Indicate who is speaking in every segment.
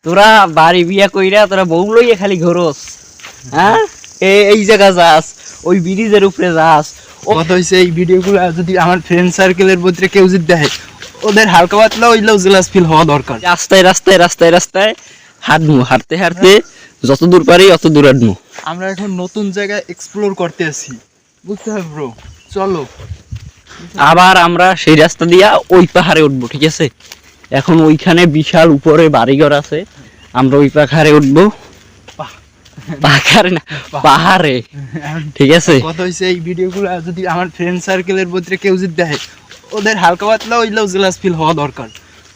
Speaker 1: তোরা বাড়ি বিয়া কইরা তোরা বউ লইয়া খালি ঘোরস, হ্যাঁ? এই জায়গা যাস, ওই ব্রিজের উপরে যাস।
Speaker 2: কথা হইছে এই ভিডিওগুলো যদি আমার ফ্রেন্ড সার্কেলের মধ্যে কেউ যদি দেখে, ওদের হালকা পাতলা হইলেও জেলাস ফিল হওয়া দরকার।
Speaker 1: রাস্তায় রাস্তায় রাস্তায় রাস্তায় হাঁটবো, হাঁটতে হাঁটতে যত দূর পারি অত দূর হাঁটবো।
Speaker 2: আমরা এখন নতুন জায়গায় এক্সপ্লোর করতে আসি, বুঝতে হবে ব্রো। চলো
Speaker 1: আবার আমরা সেই রাস্তা দিয়া ওই পাহাড়ে উঠবো, ঠিক আছে? এখন ওইখানে বিশাল উপরে বাড়িঘর আছে, আমরা ওই পাহাড়ে উঠবো। পাহাড়ে না, পাহাড়ে, ঠিক আছে?
Speaker 2: কথা হইছে এই ভিডিওগুলো যদি আমার ফ্রেন্ড সার্কেলের মধ্যে কেউ যদি দেখে, ওদের হালকা পাতলা হইলেও জেলাস ফিল হওয়া দরকার,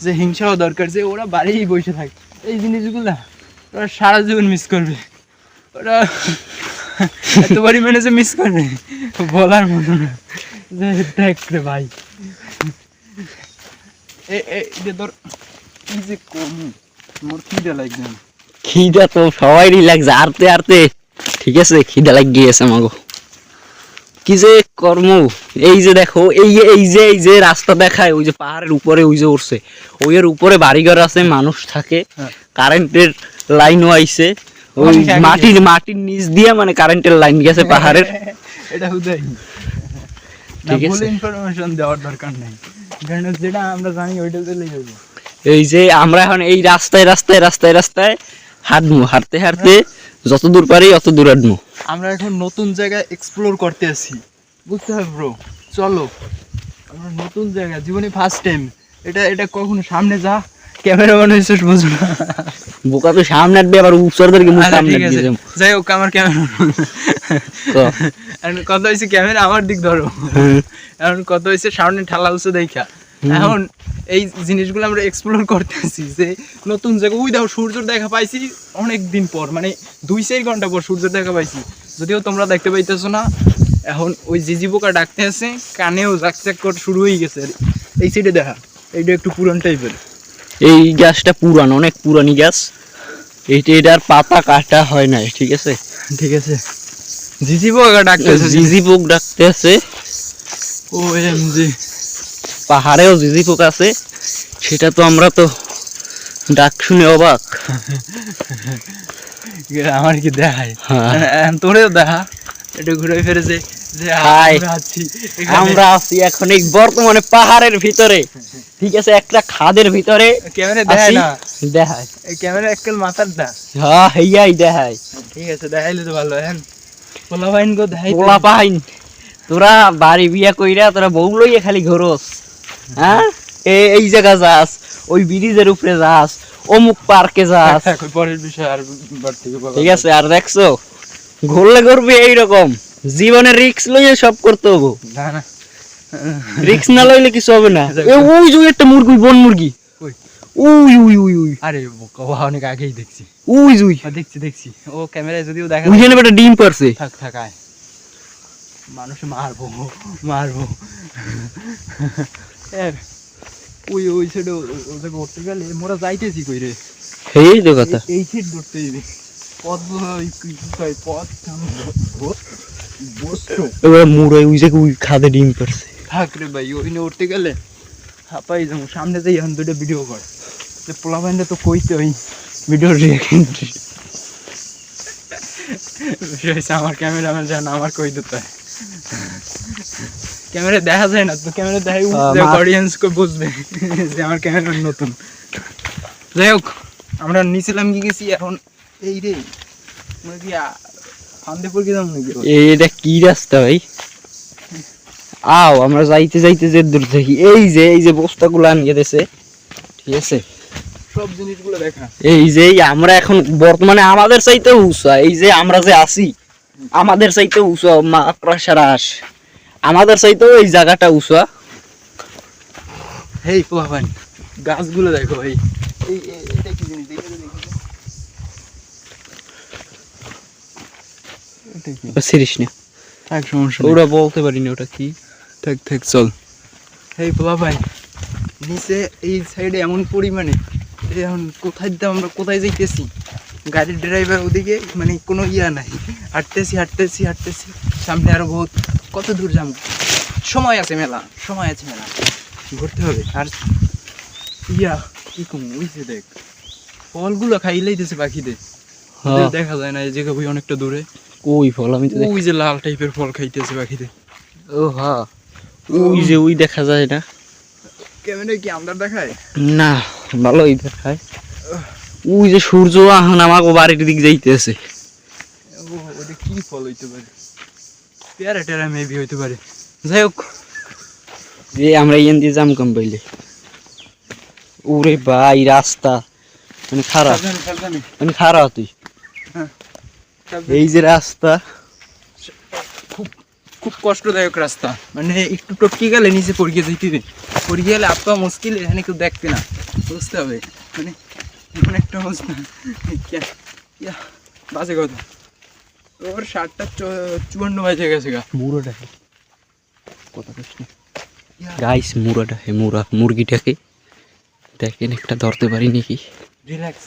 Speaker 2: যে হিংসা হওয়া দরকার, যে ওরা বাড়িই বসে থাকে। এই জিনিসগুলো ওরা সারা জীবন মিস করবে, ওরা এত পরিমাণে যে মিস করবে বলার মতো না। যে দেখ রে ভাই, এই ধর কি যে কম মোর খিদে লাগবে।
Speaker 1: খিদা তো সবাইরই লাগছে, হারতে হারতে, ঠিক আছে? খিদা লাগ গিয়েছে আমাগো। কি যে কর্ম! এই যে দেখো, এই যে রাস্তা দেখায়, ওই যে পাহাড়ের উপরে ওই যে উঠছে, ওই এর উপরে বাড়িঘর আছে, মানুষ থাকে, কারেন্টের লাইনও আইছে, ওই মাটির নিচ দিয়ে মানে কারেন্টের লাইন গেছে পাহাড়ের।
Speaker 2: এটা হুদাই
Speaker 1: ঠিক আছে,
Speaker 2: ভুল ইনফরমেশন দেওয়ার দরকার নাই, কারণ যেটা আমরা জানি ওইটা চলে যাবো।
Speaker 1: এই যে আমরা এখন এই রাস্তায় রাস্তায় রাস্তায় রাস্তায় হাঁটবো, হাঁটতে হাঁটতে যত দূর পারি অত দূর হাঁটবো।
Speaker 2: আমরা এখন নতুন জায়গায় এক্সপ্লোর করতে আসি, বুঝতে হবে ব্রো। চলো আমরা নতুন জায়গা, জীবনে ফার্স্ট টাইম। এটা কখনো সামনে যা, ক্যামেরাম্যান হয়েছে বুঝো না,
Speaker 1: বোকা তো সামনে হাঁটবে, আবার উপসরদেরকে মুখ সামনে
Speaker 2: ঠিক আছে।
Speaker 1: দিয়ে যাবো।
Speaker 2: যাই হোক, আমার ক্যামেরা কথা হয়েছে ক্যামেরা আমার দিক ধরো। এখন কথা হয়েছে সামনে ঠালা উঁচু দেখা। এখন এই জিনিসগুলো আমরা এক্সপ্লোর করতেছি, যে নতুন জায়গা। ওই দেখো সূর্য দেখা পাইছি অনেক দিন পর, মানে 2-4 ঘন্টা পর সূর্য দেখা পাইছি, যদিও তোমরা দেখতে পাইতেছো না। এখন ওই জিজি পোকা ডাকতে আছে, কানেও জাকচাক করে শুরু হয়ে গেছে। এই সাইডে দেখা, এইটা একটু পুরান টাইপের।
Speaker 1: এই গাছটা পুরান, অনেক পুরানি গাছ। এটার পাতা কাটা হয় নাই, ঠিক আছে?
Speaker 2: ঠিক আছে, জিজি পোকা ডাকতে আছে,
Speaker 1: জিজি পোক ডাকতে আছে।
Speaker 2: ও এম জি,
Speaker 1: পাহাড়েও জিজি পোক আছে, সেটা তো আমরা তো ডাক শুনে অবাক।
Speaker 2: আমার কি দেখায়? তোরেও দেখা, একটু ঘুরে ফিরেছে যে
Speaker 1: আমরা আছি এখন এই বর্তমানে পাহাড়ের ভিতরে, ঠিক আছে? একটা খাদের ভিতরে।
Speaker 2: ক্যামেরা দেখায় না,
Speaker 1: দেখায়
Speaker 2: ক্যামেরা এককাল মাথার দা।
Speaker 1: হ্যাঁ, হেয়াই দেখায়।
Speaker 2: ঠিক আছে, দেখাইলে তো ভালো। হ্যাঁ, পোলা পাইন গো দেখাই,
Speaker 1: পোলা পাইন। তোরা বাড়ি বিয়া কইরা তোরা বউ লইয়া খালি ঘোরস, হ্যাঁ? এই জায়গা যাস, ওই ব্রিজের উপরে যাস, অমুক পার্কে যাস,
Speaker 2: পরের বিষয় আর
Speaker 1: ঠিক আছে? আর দেখছো, ঘুরলে ঘুরবি এইরকম, জীবনে রিস্ক লইয়ে সব করতে হবে।
Speaker 2: না না,
Speaker 1: রিস্ক না লইলে কিছু হবে না। ওই যে একটা মুরগি, বন মুরগি, উই উই উই উই,
Speaker 2: আরে অনেক আগেই দেখছি।
Speaker 1: উই উই,
Speaker 2: দেখছি ও ক্যামেরায় যদিও দেখা
Speaker 1: ওইখানে একটা ডিম পারছে।
Speaker 2: থাকায় মানুষ মারবো মারবো। ওই সাইডে ঘুরতে গেলে মোরা যাইতেছি কই রে?
Speaker 1: এই তো কথা,
Speaker 2: এই সাইড ধরতে দিবি পথ, পথ
Speaker 1: এবার মুড়াই ওই জায়গায় ওই খাদে ডিম পারছে।
Speaker 2: থাক রে ভাই, ওই নিয়ে উঠতে গেলে হাঁপাই যাবো। সামনে যাই এখন দুটো ভিডিও কর, যে পোলা বাইনটা তো কইতে ওই ভিডিও রিয়াকশন। আমার ক্যামেরাম্যান জান, আমার কই দিতে ক্যামেরা দেখা যায় না তো, ক্যামেরা দেখাই অডিয়েন্স কো বুঝবে যে আমার ক্যামেরাম্যান নতুন। যাই হোক, আমরা নিচেলাম কি গেছি এখন। এই রে আমরা কি ফান্দেপুর গেলাম নাকি?
Speaker 1: এটা কি রাস্তা ভাই? আও আমরা যাইতে যাইতে যে দূর থেকে এই যে বস্তাগুলো আনিয়ে দিয়েছে, ঠিক আছে?
Speaker 2: সব জিনিসগুলো দেখা।
Speaker 1: এই যে আমরা এখন বর্তমানে আমাদের চাইতে উঁচা, এই যে আমরা যে আছি আমাদের চাইতে উঁচা, মাকড়সারাস আমাদের চাইতেও এই জায়গাটা উঁচা।
Speaker 2: হেই পোলাপান, গাছগুলো দেখো ভাই। এটা কি জিনিস?
Speaker 1: সিরিস না,
Speaker 2: এক সমস্যা
Speaker 1: ওরা বলতে পারিনি ওটা কি।
Speaker 2: থাক চল। হেই পোলাপান, নিচে এই সাইডে এমন পরিমাণে, এখন কোথায় দাম, আমরা কোথায় যাইতেছি? গাড়ির ড্রাইভার ওদিকে, মানে কোনো ইয়া নাই। হাঁটতেছি সামনে আরো বহুত, কত দূর যাবো? সময় আছে মেলা ঘুরতে হবে। আর ইয়া কি কম ওই যে দেখ ফলগুলো খাইলেই দিছে পাখিদের,
Speaker 1: হ্যাঁ।
Speaker 2: ওদের দেখা যায় না এই জায়গা ওই অনেকটা দূরে।
Speaker 1: ওই ফল আমি তো
Speaker 2: ওই যে লাল টাইপের ফল খাইতেছে পাখিদের।
Speaker 1: ও হ্যাঁ, ওই যে ওই দেখা যায় না।
Speaker 2: ক্যামেরায় কি আমরা দেখায়?
Speaker 1: না, ভালোই দেখায়। ওই যে সূর্য এখন আমাকে বাড়ির দিক যাইতেছে।
Speaker 2: ওটা কি ফল হইতে পারে? পেয়ারা টেরা মেবি হইতে পারে। যাই হোক,
Speaker 1: যে আমরা ইয়েন দিয়ে জাম কম পাইলে। ওরে ভাই রাস্তা মানে খারাপ,
Speaker 2: সাবধানে।
Speaker 1: মানে খারাপ তুই।
Speaker 2: হ্যাঁ,
Speaker 1: এই যে রাস্তা,
Speaker 2: খুব কষ্টদায়ক রাস্তা, মানে একটু টপকে গেলে নিচে পড়িয়ে যেতে, পড়িয়ে গেলে আপা মুশকিল, এখানে কেউ দেখবে না, বুঝতে হবে। মানে এমন একটা অবস্থা, বাজে কথা। ওর 7:54 বাজে গেছে গা।
Speaker 1: মুড়াটা কথা কষ্ট গাইস, মুড়াটা হে মুড়া, মুরগিটাকে দেখেন একটা ধরতে পারি নাকি।
Speaker 2: রিল্যাক্স।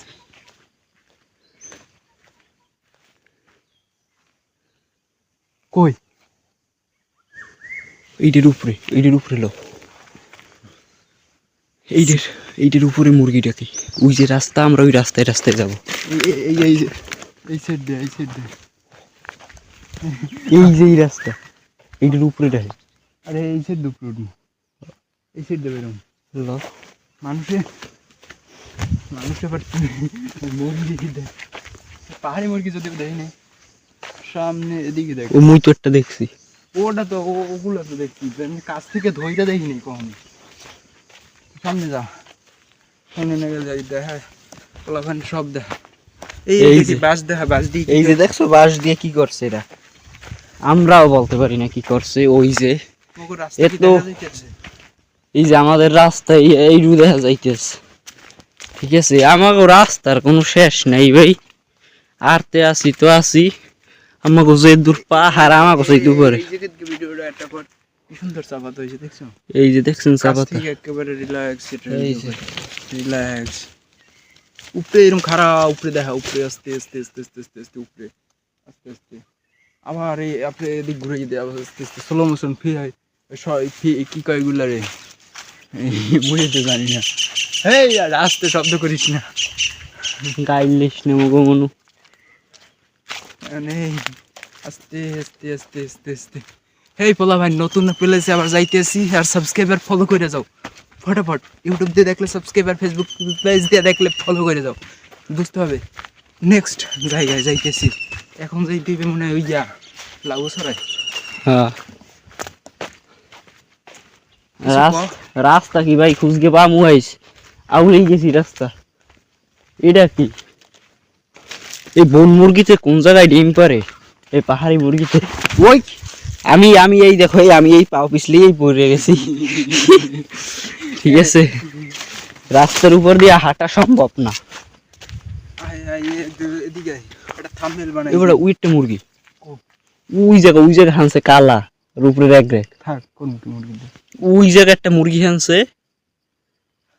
Speaker 2: কই?
Speaker 1: এইটার উপরে লো, এইটার উপরে মুরগিটাকে। ওই যে রাস্তা, আমরা ওই রাস্তায় যাবো।
Speaker 2: এই সাইড দে, এই সাইড দে।
Speaker 1: এই যে এই রাস্তা, এইটার উপরে দেখে।
Speaker 2: আরে এই সাইড দুপুর উঠবো, এই সাইড দেবে এরকম।
Speaker 1: লো
Speaker 2: মানুষে মুরগি দেয়, পাহাড়ি মুরগি যদি দেয় না, সামনে এদিকে দেখ।
Speaker 1: ও মুই তো একটা দেখছি।
Speaker 2: ওটা তো ওগুলো তো দেখছি, এমনি কাছ থেকে ধইটা দেখিনি কখনো। সামনে যা, সামনে না গেলে যাই দেখা ওলাখান সব দেখা। এই
Speaker 1: এই
Speaker 2: দেখি
Speaker 1: যে।
Speaker 2: বাস দেখা, বাস দিয়ে
Speaker 1: এই যে দেখছো বাঁশ দিয়ে কি করছে এরা, আমরাও বলতে পারি না কি করছে। ওই যে
Speaker 2: রাস্তা কি
Speaker 1: এত-
Speaker 2: দেখা যাইতেছে?
Speaker 1: এই যে আমাদের রাস্তা এই রু দেখা যাইতেছে। ঠিক আছে, আমাকে রাস্তার কোনো শেষ নাই ভাই। আরতে আসি তো আসি, আমাকে যে দূর পাহাড়, আমাকে সেই দুপুরে।
Speaker 2: এই জায়গা থেকে ভিডিওটা একটা পর কি সুন্দর চাপাত হয়েছে দেখছো?
Speaker 1: এই যে দেখছেন
Speaker 2: কাছ
Speaker 1: চাপাতা,
Speaker 2: থেকে একেবারে রিল্যাক্স,
Speaker 1: এই যে।
Speaker 2: রিল্যাক্স। উপরে এরকম খাড়া, উপরে দেখা, উপরে আস্তে আস্তে আস্তে আস্তে আস্তে আস্তে উপরে, আস্তে আস্তে আবার এই আপনি এদিক ঘুরে যেতে আবার আস্তে আস্তে স্লো মোশন ফি হয়। কি কয় এগুলা রে, বুঝতে জানি না। এই আর আস্তে শব্দ করিস না,
Speaker 1: গাইলিস না মগো মনু।
Speaker 2: মানে আস্তে আস্তে আস্তে আস্তে আস্তে। এই পোলা ভাই, নতুন প্লেসে আবার যাইতেছি, আর সাবস্ক্রাইবার ফলো করে যাও ফটাফট। ইউটিউব দিয়ে দেখলে সাবস্ক্রাইবার, ফেসবুক পেজ দিয়ে দেখলে ফলো করে যাও, বুঝতে হবে। নেক্সট জায়গায় যাইতেছি, এখন যাইতে হবে মনে হয় ওই যা লাগু সরাই।
Speaker 1: হ্যাঁ,
Speaker 2: কিছু কও?
Speaker 1: রাস্তা কি ভাই খুঁজকে পা মুয়াইস, আউলেই গেছি রাস্তা। এটা কি এই বন মুরগিতে কোন জায়গায় ডিম পারে? এই পাহাড়ি মুরগিতে। ওই আমি এই দেখো, আমি এই পাও পিছলেই পড়ে গেছি। ঠিক আছে, রাস্তার উপর দিয়ে হাঁটা সম্ভব না।
Speaker 2: এদিকে একটা থাম্বনেল বানাই।
Speaker 1: এবারে উইটটা মুরগি, ওই জায়গা হানছে কালা, আর উপরে রেগ রেগ।
Speaker 2: থাক, কোন মুরগি?
Speaker 1: ওই জায়গা একটা মুরগি হানছে।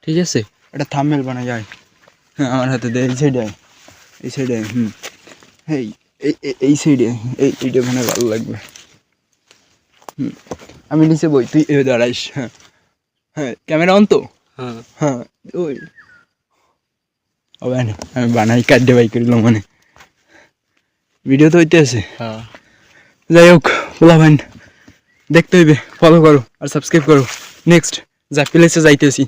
Speaker 1: ঠিক আছে,
Speaker 2: একটা থাম্বনেল বানাই যায়। হ্যাঁ, আমার হাতে দে, এই সাইডে আয়, এই সাইডে আয়। এই সাইডে, এইটা মনে হয় ভালো লাগবে। আমি নিচে বই, তুই দাঁড়াইস। হ্যাঁ, ক্যামেরা অন তো?
Speaker 1: হ্যাঁ
Speaker 2: হ্যাঁ, ওই আমি বানাই কাটতে বাই করিলাম, মানে ভিডিও তো হইতে আছে।
Speaker 1: হ্যাঁ।
Speaker 2: যাই হোক, বলা ভাই দেখতে হইবে, ফলো করো আর সাবস্ক্রাইব করো। নেক্সট যা প্লেসে যাইতেছি।